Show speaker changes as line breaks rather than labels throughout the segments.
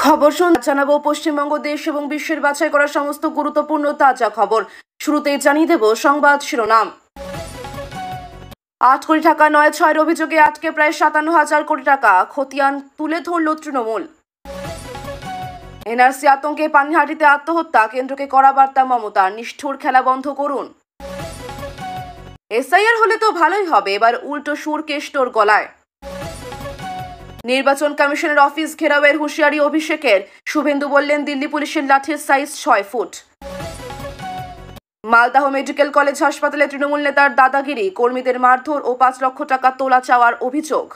খবর জানাবো পশ্চিমবঙ্গ দেশ এবং বিশ্বের বাছাই করা সমস্ত গুরুত্বপূর্ণ তাজা খবর। শুরুতেই জানিয়ে দেব সংবাদ শিরোনাম। 8 কোটি টাকা নয় ছয়ের অভিযোগে আটকে প্রায় 57,000 কোটি টাকা খতিয়ান তুলে ধরল তৃণমূল। এনআরসি আতঙ্কে পানিহাটিতে আত্মহত্যা, কেন্দ্রকে কড়া বার্তা মমতার, নিষ্ঠুর খেলা বন্ধ করুন। এসআইআর হলে তো ভালোই হবে, এবার উল্টো সুর কেষ্টর গলায়। নির্বাচন কমিশনের অফিস ঘেরাওয়ের হুঁশিয়ারি অভিষেকের, শুভেন্দু বললেন দিল্লি পুলিশের লাঠির size 6 foot. Malda medical college হাসপাতালে তৃণমূল নেতার দাদাগিরি, কর্মীদের মারধর ও 5 লক্ষ টাকা তোলা চাওয়ার অভিযোগ।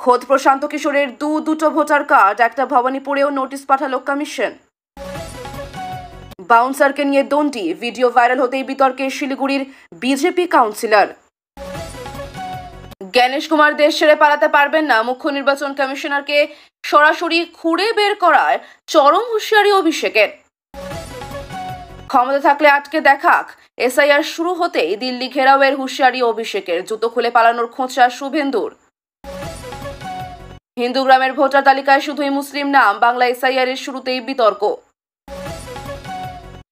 খোদ প্রশান্ত কিশোরের দুটো ভোটার কার্ড, একটা ভবানীপুরেও নোটিশ পাঠালো কমিশন। বাউন্সারকে নিয়ে দণ্ডি, ভিডিও ভাইরাল হতেই বিতর্কে শিলিগুড়ির বিজেপি কাউন্সিলর। জ্ঞানেশ কুমার দেশ ছেড়ে পালাতে পারবেন না, মুখ্য নির্বাচন কমিশনারকে সরাসরি খুঁড়ে বের করার চরম হুঁশিয়ারি অভিষেকের। ক্ষমতা থাকলে আটকে দেখাক, এসআইআর শুরু হতেই দিল্লি ঘেরাওয়ের হুঁশিয়ারি অভিষেকের, জুতো খুলে পালানোর খোঁচা শুভেন্দুর। হিন্দু গ্রামের ভোটার তালিকায় শুধুই মুসলিম নাম, বাংলা এসআইআর এর শুরুতেই বিতর্ক।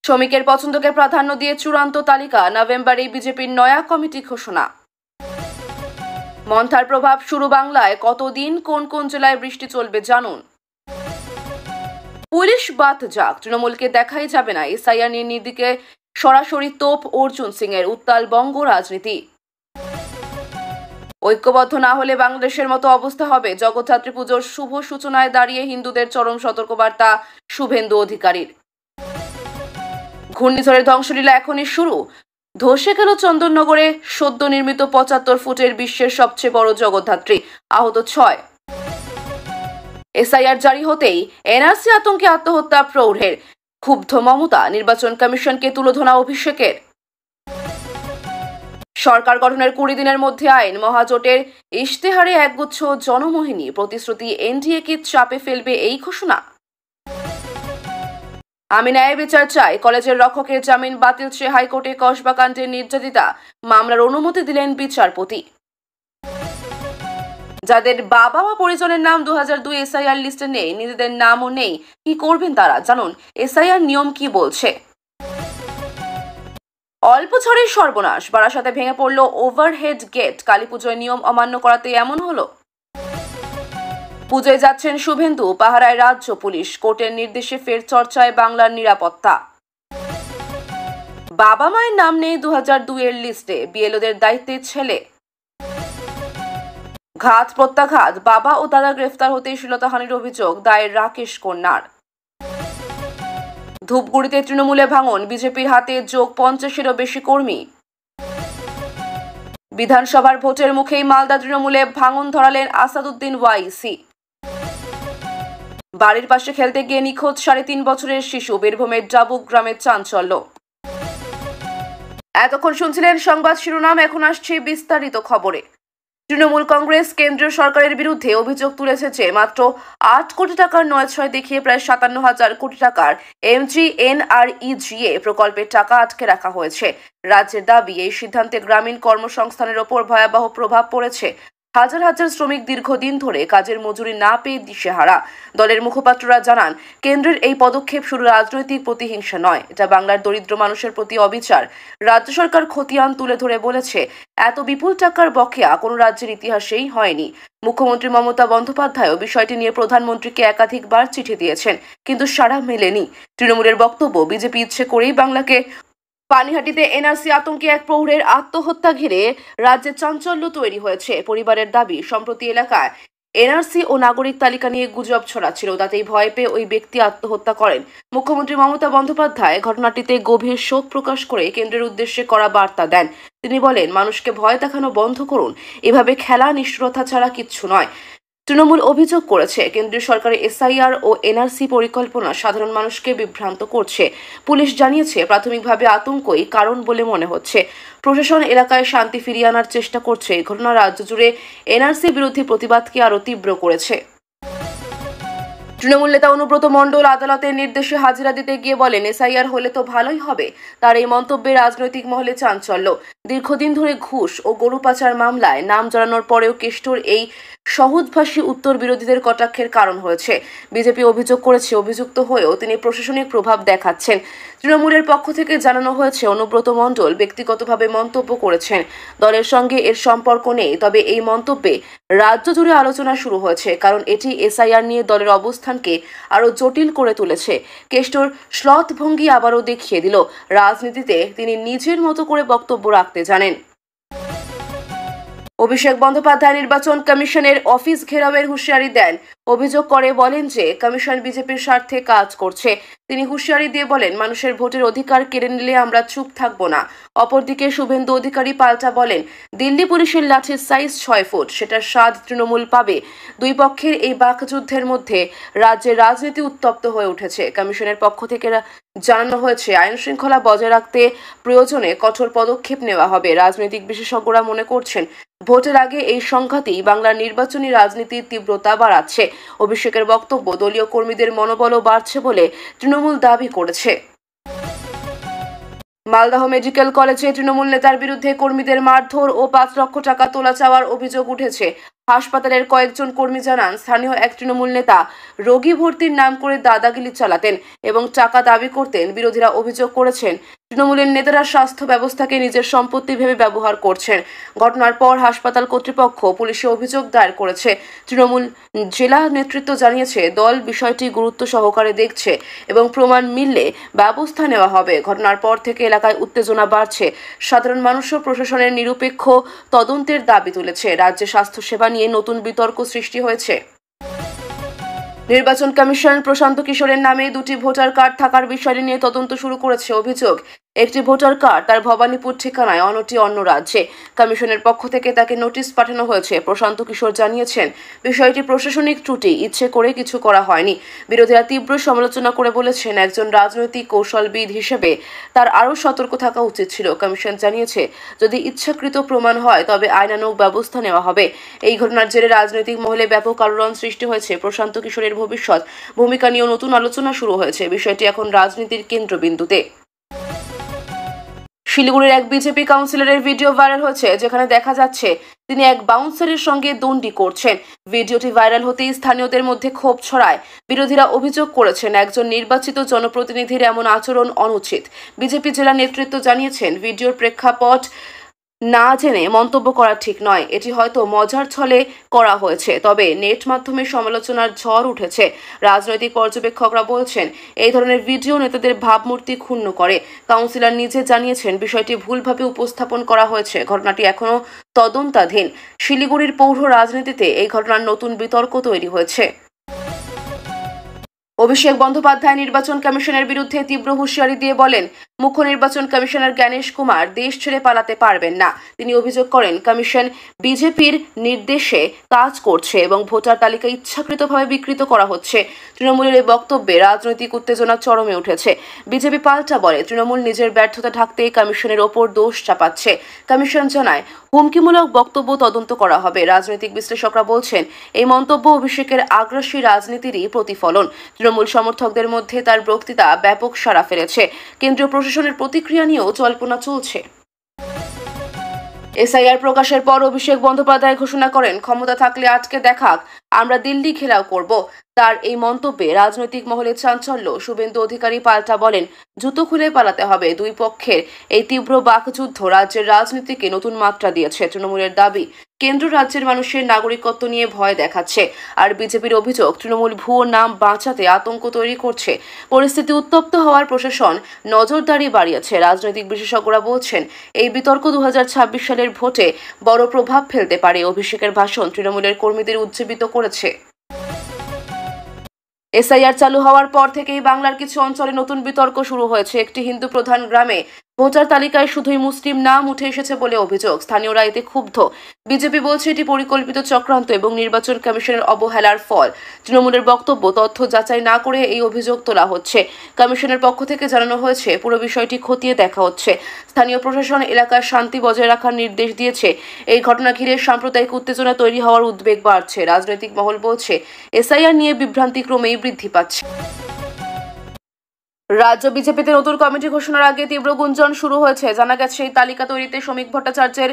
শ্রমিকের পছন্দকে প্রাধান্য দিয়ে চূড়ান্ত তালিকা, নভেম্বরে বিজেপির নয়া কমিটি ঘোষণা। মন্থার প্রভাব শুরু বাংলায়, কতদিন কোন কোন জেলায় বৃষ্টি চলবে জানুন। পুলিশ বাদ যাক, তৃণমূলকে দেখাই যাবে না, এসআইআর নিয়ে নির্দিকে সরাসরি তোপ অর্জুন সিং এর, উত্তাল বঙ্গ রাজনীতি। ঐক্যবদ্ধ না হলে বাংলাদেশের মতো অবস্থা হবে, জগদ্ধাত্রী পুজোর শুভ সূচনায় দাঁড়িয়ে হিন্দুদের চরম সতর্কবার্তা শুভেন্দু অধিকারীর। ঘূর্ণিঝড়ের ধ্বংসলীলা এখনই শুরু, ধসে গেল চন্দননগরে সদ্য নির্মিত 75 ফুটের বিশ্বের সবচেয়ে বড় জগদ্ধাত্রী, আহত 6। এসআইআর জারি হতেই এনআরসি আতঙ্কে আত্মহত্যা প্রৌঢ়ের, ক্ষুব্ধ মমতা, নির্বাচন কমিশনকে তুলোধনা অভিষেকের। সরকার গঠনের 20 দিনের মধ্যে আইন, মহাজোটের ইশতেহারে একগুচ্ছ জনমোহিনী প্রতিশ্রুতি, এনডিএকে চাপে ফেলবে এই ঘোষণা। আমি ন্যায় বিচার চাই, কলেজের রক্ষকের জামিন বাতিল চেয়ে হাইকোর্টে কসবা কাণ্ডের নির্যাতিতা, মামলার অনুমতি দিলেন বিচারপতি। যাদের বাবা মা পরিজনের নাম 2002 এসআইআর লিস্টে নেই, নিজেদের নামও নেই, কি করবেন তারা জানুন এসআইআর নিয়ম কি বলছে। অল্প ঝড়ের সর্বনাশ, বারাসাতে ভেঙে পড়ল ওভারহেড গেট, কালীপুজোয় নিয়ম অমান্য করাতে এমন হলো। পুজোয় যাচ্ছেন শুভেন্দু, পাহারায় রাজ্য পুলিশ, কোর্টের নির্দেশে ফের চর্চায় বাংলার নিরাপত্তা। বাবা মায়ের নাম নেই 2002 এর লিস্টে, বিএলওদের দায়িত্বে ছেলে। ঘাত প্রত্যাঘাত, বাবা ও দাদা গ্রেফতার হতে শ্লীলতাহানির অভিযোগ দায়ের রাকেশ কন্যার। ধূপগুড়িতে তৃণমূলে ভাঙন, বিজেপির হাতে যোগ 50-এরও বেশি কর্মী। বিধানসভার ভোটের মুখেই মালদা তৃণমূলে ভাঙন ধরালেন আসাদুদ্দিন ওয়াইসি। বাড়ির পাশে খেলতে গিয়ে নিখোঁজ 3.5 বছরের শিশু, বীরভূমের ডাবুক গ্রামের চাঞ্চল্য। এতক্ষণ শুনছিলেন সংবাদ শিরোনাম, এখন আসছে বিস্তারিত খবরে। তৃণমূল কংগ্রেস কেন্দ্রীয় সরকারের বিরুদ্ধে অভিযোগ তুলেছে যে মাত্র 8 কোটি টাকার 9-6 দেখিয়ে প্রায় 57,000 কোটি টাকার MGNREGA প্রকল্পের টাকা আটকে রাখা হয়েছে। রাজ্যের দাবি, এই সিদ্ধান্তে গ্রামীণ কর্মসংস্থানের ওপর ভয়াবহ প্রভাব পড়েছে। হাজার হাজার শ্রমিক দীর্ঘদিন ধরে কাজের মজুরি না পেয়ে দিশেহারা। দলের মুখপাত্ররা জানান, কেন্দ্রের এই পদক্ষেপ শুধু রাজনৈতিক প্রতিহিংসা নয়, এটা বাংলার দরিদ্র মানুষের প্রতি অবিচার। রাজ্য সরকার খতিয়ান তুলে ধরে বলেছে, এত বিপুল টাকার বকেয়া কোনো রাজ্যের ইতিহাসেই হয়নি। মুখ্যমন্ত্রী মমতা বন্দ্যোপাধ্যায়ও বিষয়টি নিয়ে প্রধানমন্ত্রীকে একাধিকবার চিঠি দিয়েছেন, কিন্তু সাড়া মেলেনি। তৃণমূলের বক্তব্য, বিজেপি ইচ্ছে করেই বাংলাকে। পানিহাটিতে এনআরসি আতঙ্কে এক প্রৌঢ়ের আত্মহত্যা ঘিরে রাজ্যে চাঞ্চল্য তৈরি হয়েছে। পরিবারের দাবি, সম্প্রতি এলাকায় এনআরসি ও নাগরিক তালিকা নিয়ে গুজব ছড়াচ্ছিল, তাতেই ভয় পেয়ে ওই ব্যক্তি আত্মহত্যা করেন। মুখ্যমন্ত্রী মমতা বন্দ্যোপাধ্যায় ঘটনাটিতে গভীর শোক প্রকাশ করে কেন্দ্রের উদ্দেশ্যে কড়া বার্তা দেন। তিনি বলেন, মানুষকে ভয় দেখানো বন্ধ করুন, এভাবে খেলা নিষ্ঠুরতা ছাড়া কিচ্ছু নয়। তৃণমূল অভিযোগ করেছে, কেন্দ্রীয় সরকারের এসআইআর ও এনআরসি পরিকল্পনা সাধারণ মানুষকে বিভ্রান্ত করছে। পুলিশ জানিয়েছে, প্রাথমিকভাবে আতঙ্কই কারণ বলে মনে হচ্ছে। প্রশাসন এলাকায় শান্তি ফিরিয়ে আনার চেষ্টা করছে। এই ঘটনা রাজ্য জুড়ে এনআরসি বিরোধী প্রতিবাদকে আরও তীব্র করেছে। তৃণমূল নেতা অনুব্রত মণ্ডল আদালতের নির্দেশে হাজিরা দিতে গিয়ে বলেন, এসআইআর হলে তো ভালোই হবে। তার এই মন্তব্যে রাজনৈতিক মহলে চাঞ্চল্য। দীর্ঘদিন ধরে ঘুষ ও গরু পাচার মামলায় নাম জড়ানোর পরেও কেষ্টর এই সহজভাষী উত্তর বিরোধীদের কটাক্ষের কারণ হয়েছে। বিজেপি অভিযোগ করেছে, অভিযুক্ত হয়েও তিনি প্রশাসনিক প্রভাব দেখাচ্ছেন। তৃণমূলের পক্ষ থেকে জানানো হয়েছে, অনুব্রত মণ্ডল ব্যক্তিগতভাবে মন্তব্য করেছেন। দলের সঙ্গে এর সম্পর্ক নেই, তবে এই মন্তব্যে রাজ্য জুড়ে আলোচনা শুরু হয়েছে, কারণ এটি এসআইআর নিয়ে দলের অবস্থানকে আরও জটিল করে তুলেছে। কেষ্টর শ্লথ ভঙ্গি আবারও দেখিয়ে দিল, রাজনীতিতে তিনি নিজের মতো করে বক্তব্য রাখতে জানেন। অভিষেক বন্দ্যোপাধ্যায় নির্বাচন কমিশনের অফিস ঘেরাওয়ের হুঁশিয়ারি দেন। অভিযোগ করে বলেন যে কমিশন বিজেপির স্বার্থে কাজ করছে। তিনি হুঁশিয়ারি দিয়ে বলেন, মানুষের ভোটের অধিকার কেড়ে নিলে আমরা চুপ থাকবো না। অপরদিকে শুভেন্দু অধিকারী পাল্টা বলেন, দিল্লি পুলিশের লাঠির সাইজ 6 ফুট, সেটার স্বাদ তৃণমূল পাবে। দুই পক্ষের এই বাকযুদ্ধের মধ্যে রাজ্যের রাজনীতি উত্তপ্ত হয়ে উঠেছে। কমিশনের পক্ষ থেকে জানানো হয়েছে, আইন শৃঙ্খলা বজায় রাখতে প্রয়োজনে কঠোর পদক্ষেপ নেওয়া হবে। রাজনৈতিক বিশেষজ্ঞরা মনে করছেন, ভোটের আগে এই সংঘাতই বাংলার নির্বাচনী রাজনীতির তীব্রতা বাড়াচ্ছে। অভিষেকের বক্তব্য দলীয় কর্মীদের মনোবলও বাড়ছে বলে তৃণমূল দাবি করেছে। মালদহ মেডিকেল কলেজে তৃণমূল নেতার বিরুদ্ধে কর্মীদের মারধর ও 5 লক্ষ টাকা তোলা চাওয়ার অভিযোগ উঠেছে। হাসপাতালের কয়েকজন কর্মী জানান, স্থানীয় এক তৃণমূল নেতা রোগী ভর্তির নাম করে দাদাগিরি চালাতেন এবং টাকা দাবি করতেন। বিরোধীরা অভিযোগ করেছেন, তৃণমূলের নেতারা স্বাস্থ্য ব্যবস্থাকে নিজের সম্পত্তি ভেবে ব্যবহার করছেন। ঘটনার পর হাসপাতাল কর্তৃপক্ষ পুলিশে অভিযোগ দায়ের করেছে। তৃণমূল জেলা নেতৃত্ব জানিয়েছে, দল বিষয়টি গুরুত্ব সহকারে দেখছে এবং প্রমাণ মিললে ব্যবস্থা নেওয়া হবে। ঘটনার পর থেকে এলাকায় উত্তেজনা বাড়ছে। সাধারণ মানুষও প্রশাসনের নিরপেক্ষ তদন্তের দাবি তুলেছে। রাজ্যে স্বাস্থ্যসেবা নিয়ে নতুন বিতর্ক সৃষ্টি হয়েছে। নির্বাচন কমিশন প্রশান্ত কিশোরের নামে 2টি ভোটার কার্ড থাকার বিষয়টি নিয়ে তদন্ত শুরু করেছে। অভিযোগ, একটি ভোটার কার্ড তার ভবানীপুর ঠিকানায়, অন্যটি অন্য রাজ্যে। কমিশনের পক্ষ থেকে তাকে নোটিশ পাঠানো হয়েছে। প্রশান্ত কিশোর জানিয়েছেন, বিষয়টি প্রশাসনিক ত্রুটি, ইচ্ছে করে কিছু করা হয়নি। বিরোধীরা তীব্র সমালোচনা করে বলেছেন, একজন রাজনৈতিক কৌশলবিদ হিসেবে তার আরও সতর্ক থাকা উচিত ছিল। কমিশন জানিয়েছে, যদি ইচ্ছাকৃত প্রমাণ হয় তবে আইনানুগ ব্যবস্থা নেওয়া হবে। এই ঘটনার জেরে রাজনৈতিক মহলে ব্যাপক আলোড়ন সৃষ্টি হয়েছে। প্রশান্ত কিশোরের ভবিষ্যৎ ভূমিকা নিয়েও নতুন আলোচনা শুরু হয়েছে। বিষয়টি এখন রাজনীতির কেন্দ্রবিন্দুতে। শিলিগুড়ির এক বিজেপি কাউন্সিলরের ভিডিও ভাইরাল হয়েছে, যেখানে দেখা যাচ্ছে তিনি এক বাউন্সারের সঙ্গে দণ্ডি করছেন। ভিডিওটি ভাইরাল হতেই স্থানীয়দের মধ্যে ক্ষোভ ছড়ায়। বিরোধীরা অভিযোগ করেছেন, একজন নির্বাচিত জনপ্রতিনিধির এমন আচরণ অনুচিত। বিজেপি জেলা নেতৃত্ব জানিয়েছেন, ভিডিওর প্রেক্ষাপট না জেনে মন্তব্য করা ঠিক নয়। এটি হয়তো মজার ছলে করা হয়েছে, তবে নেট মাধ্যমে সমালোচনার ঝড় উঠেছে। রাজনৈতিক পর্যবেক্ষকরা বলছেন, এই ধরনের ভিডিও নেতাদের ভাবমূর্তি ক্ষুণ্ণ করে। কাউন্সিলর নিজে জানিয়েছেন, বিষয়টি ভুলভাবে উপস্থাপন করা হয়েছে। ঘটনাটি এখনও তদন্তাধীন। শিলিগুড়ির পৌর রাজনীতিতে এই ঘটনার নতুন বিতর্ক তৈরি হয়েছে। অভিষেক বন্দ্যোপাধ্যায় নির্বাচন কমিশনের বিরুদ্ধে তীব্র হুঁশিয়ারি দিয়ে বলেন, মুখ্য নির্বাচন কমিশনার জ্ঞানেশ কুমার দেশ ছেড়ে পালাতে পারবেন না। তিনি অভিযোগ করেন, কমিশন বিজেপির নির্দেশে কাজ করছে এবং ভোটার তালিকা ইচ্ছাকৃতভাবে বিকৃত করা হচ্ছে। তৃণমূলের এই বক্তব্যে রাজনৈতিক উত্তেজনা চরমে উঠেছে। বিজেপি পাল্টা বলে, তৃণমূল নিজের ব্যর্থতা ঢাকতে কমিশনের ওপর দোষ চাপাচ্ছে। কমিশন জানায়, হুমকিমূলক বক্তব্য তদন্ত করা হবে। রাজনৈতিক বিশ্লেষকরা বলছেন, এই মন্তব্য অভিষেকের আগ্রাসী রাজনীতিরই প্রতিফলন। তৃণমূল সমর্থকদের মধ্যে তার বক্তৃতা ব্যাপক সাড়া ফেলেছে। কেন্দ্রীয় প্রশাসনের প্রতিক্রিয়া নিয়েও জল্পনা চলছে। এসআইআর প্রকাশের পর অভিষেক বন্দ্যোপাধ্যায় ঘোষণা করেন, ক্ষমতা থাকলে আটকে দেখাক, আমরা দিল্লি ঘেরাও করব। তার এই মন্তব্যে রাজনৈতিক মহলে চাঞ্চল্য। শুভেন্দু অধিকারী পাল্টা বলেন, জুতো খুলে পালাতে হবে। দুই পক্ষের এই তীব্র বাকযুদ্ধ রাজ্যের রাজনীতিকে নতুন মাত্রা দিয়েছে। তৃণমূলের দাবি, কেন্দ্র রাজ্যের মানুষের নাগরিকত্ব নিয়ে ভয় দেখাচ্ছে। আর বিজেপির অভিযোগ, তৃণমূল ভুয়ো নাম বাঁচাতে আতঙ্ক তৈরি করছে। পরিস্থিতি উত্তপ্ত হওয়ার প্রশাসন নজরদারি বাড়িয়েছে। রাজনৈতিক বিশেষজ্ঞরা বলছেন, এই বিতর্ক 2026 সালের ভোটে বড় প্রভাব ফেলতে পারে। অভিষেকের ভাষণ তৃণমূলের কর্মীদের উজ্জীবিত করেছে। এসআইআর চালু হওয়ার পর থেকেই বাংলার কিছু অঞ্চলে নতুন বিতর্ক শুরু হয়েছে। একটি হিন্দু প্রধান গ্রামে ভোটার তালিকায় শুধুই মুসলিম নাম উঠে এসেছে বলে অভিযোগ। স্থানীয়রা এতে ক্ষুব্ধ। বিজেপি বলছে এটি পরিকল্পিত চক্রান্ত এবং নির্বাচন কমিশনের অবহেলার ফল। তৃণমূলের বক্তব্য, তথ্য যাচাই না করে এই অভিযোগ তোলা হচ্ছে। কমিশনের পক্ষ থেকে জানানো হয়েছে পুরো বিষয়টি খতিয়ে দেখা হচ্ছে। স্থানীয় প্রশাসন এলাকার শান্তি বজায় রাখার নির্দেশ দিয়েছে। এই ঘটনা ঘিরে সাম্প্রদায়িক উত্তেজনা তৈরি হওয়ার উদ্বেগ বাড়ছে। রাজনৈতিক মহল বলছে এসআইআর নিয়ে বিভ্রান্তি ক্রমেই বৃদ্ধি পাচ্ছে। রাজ্য বিজেপিতে নতুন কমিটি ঘোষণার আগে তীব্র গুঞ্জন শুরু হয়েছে। জানা গেছে এই তালিকা তৈরিতে শ্রমিক ভট্টাচার্যের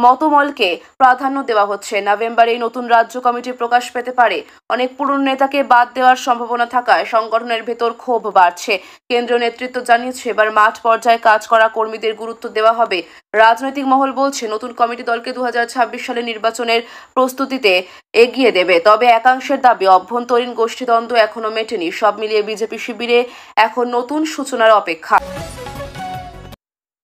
মতমলকে প্রাধান্য দেওয়া হচ্ছে। নভেম্বরে এই নতুন রাজ্য কমিটি প্রকাশ পেতে পারে। অনেক পুরনো নেতাকে বাদ দেওয়ার সম্ভাবনা থাকায় সংগঠনের ভেতর ক্ষোভ বাড়ছে। কেন্দ্রীয় নেতৃত্ব জানিয়েছে এবার মাঠ পর্যায়ে কাজ করা কর্মীদের গুরুত্ব দেওয়া হবে। রাজনৈতিক মহল বলছে নতুন কমিটি দলকে 2026 সালে নির্বাচনের প্রস্তুতিতে এগিয়ে দেবে। তবে একাংশের দাবি অভ্যন্তরীণ গোষ্ঠীদ্বন্দ্ব এখনো মেটেনি। সব মিলিয়ে বিজেপি শিবিরে এখন নতুন সূচনার অপেক্ষা।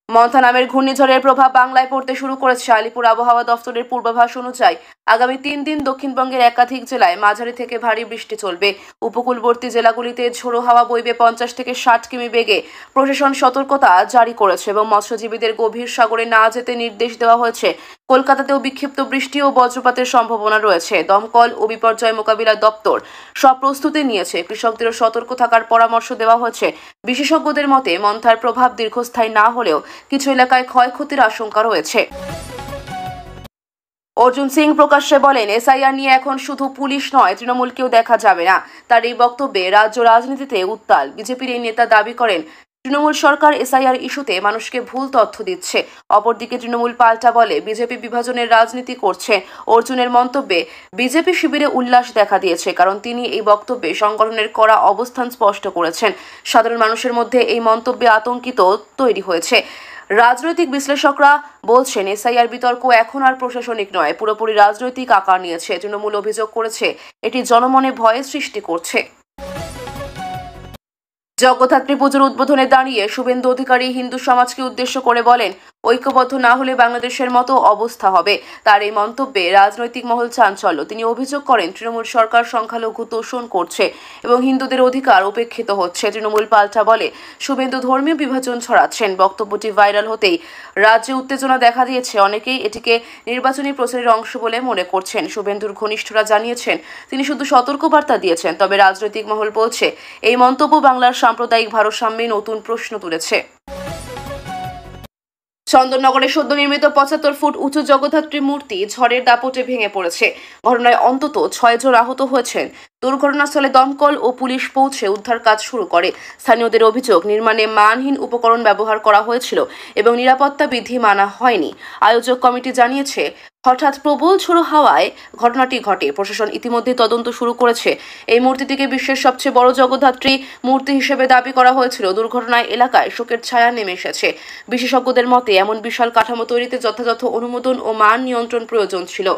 মন্থা নামের ঘূর্ণিঝড়ের প্রভাব বাংলায় পড়তে শুরু করেছে। আলিপুর আবহাওয়া দফতরের পূর্বাভাস অনুযায়ী আগামী 3 দিন দক্ষিণবঙ্গের একাধিক জেলায় মাঝারি থেকে ভারী বৃষ্টি চলবে। উপকূলবর্তী জেলাগুলিতে ঝোড়ো হাওয়া বইবে 50 থেকে 60 কিমি বেগে। প্রশাসন সতর্কতা জারি করেছে এবং মৎস্যজীবীদের গভীর সাগরে না যেতে নির্দেশ দেওয়া হয়েছে। কলকাতাতেও বিক্ষিপ্ত বৃষ্টি ও বজ্রপাতের সম্ভাবনা রয়েছে। দমকল ও বিপর্যয় মোকাবিলা দপ্তর সব প্রস্তুতি নিয়েছে। কৃষকদেরও সতর্ক থাকার পরামর্শ দেওয়া হয়েছে। বিশেষজ্ঞদের মতে মন্থার প্রভাব দীর্ঘস্থায়ী না হলেও কিছু এলাকায় ক্ষয়ক্ষতির আশঙ্কা রয়েছে। অর্জুন সিং প্রকাশ্যে বলেন এসআইআর নিয়ে এখন শুধু পুলিশ নয়, তৃণমূলকেও দেখা যাবে না। তার এই বক্তব্যে রাজ্য রাজনীতিতে উত্তাল। বিজেপির এই নেতা দাবি করেন তৃণমূল সরকার এসআইআর ইস্যুতে মানুষকে ভুল তথ্য দিচ্ছে। অপরদিকে তৃণমূল পাল্টা বলে বিজেপি বিভাজনের রাজনীতি করছে। অর্জুনের মন্তব্যে বিজেপি শিবিরে উল্লাস দেখা দিয়েছে, কারণ তিনি এই বক্তব্যে সংগঠনের কড়া অবস্থান স্পষ্ট করেছেন। সাধারণ মানুষের মধ্যে এই মন্তব্যে আতঙ্কিত তৈরি হয়েছে। রাজনৈতিক বিশ্লেষকরা বলছেন এসআইআর বিতর্ক এখন আর প্রশাসনিক নয়, পুরোপুরি রাজনৈতিক আকার নিয়েছে। তৃণমূল অভিযোগ করেছে এটি জনমনে ভয়ের সৃষ্টি করছে। জগদ্ধাত্রী পুজোর উদ্বোধনে দাঁড়িয়ে শুভেন্দু অধিকারী হিন্দু সমাজকে উদ্দেশ্য করে বলেন ঐক্যবদ্ধ না হলে বাংলাদেশের মতো অবস্থা হবে। তার এই মন্তব্যে রাজনৈতিক মহল চাঞ্চল্য। তিনি অভিযোগ করেন তৃণমূল সরকার সংখ্যালঘু তোষণ করছে এবং হিন্দুদের অধিকার উপেক্ষিত হচ্ছে। তৃণমূল পাল্টা বলে শুভেন্দু ধর্মীয় বিভাজন ছড়াচ্ছেন। বক্তব্যটি ভাইরাল হতেই রাজ্যে উত্তেজনা দেখা দিয়েছে। অনেকেই এটিকে নির্বাচনী প্রচারের অংশ বলে মনে করছেন। শুভেন্দুর ঘনিষ্ঠরা জানিয়েছেন তিনি শুধু সতর্কবার্তা দিয়েছেন। তবে রাজনৈতিক মহল বলছে এই মন্তব্য বাংলার সাম্প্রদায়িক ভারসাম্যে নতুন প্রশ্ন তুলেছে। চন্দননগরে সদ্য নির্মিত 75 ফুট উঁচু জগদ্ধাত্রী মূর্তি ঝড়ের দাপটে ভেঙে পড়েছে। ঘটনায় অন্তত 6 জন আহত হয়েছেন। দুর্ঘটনাস্থলে দমকল ও পুলিশ পৌঁছে উদ্ধার কাজ শুরু করে। স্থানীয়দের অভিযোগ নির্মাণে মানহীন উপকরণ ব্যবহার করা হয়েছিল এবং নিরাপত্তা বিধি মানা হয়নি। আয়োজক কমিটি জানিয়েছে হঠাৎ প্রবল ঝোড়ো হাওয়ায় ঘটনাটি ঘটে। প্রশাসন ইতিমধ্যে তদন্ত শুরু করেছে। এই মূর্তিটিকে বিশ্বের সবচেয়ে বড় জগদ্ধাত্রী মূর্তি হিসেবে দাবি করা হয়েছিল। দুর্ঘটনায় এলাকায় শোকের ছায়া নেমে এসেছে। বিশেষজ্ঞদের মতে এমন বিশাল কাঠামো তৈরিতে যথাযথ অনুমোদন ও মান নিয়ন্ত্রণ প্রয়োজন ছিল।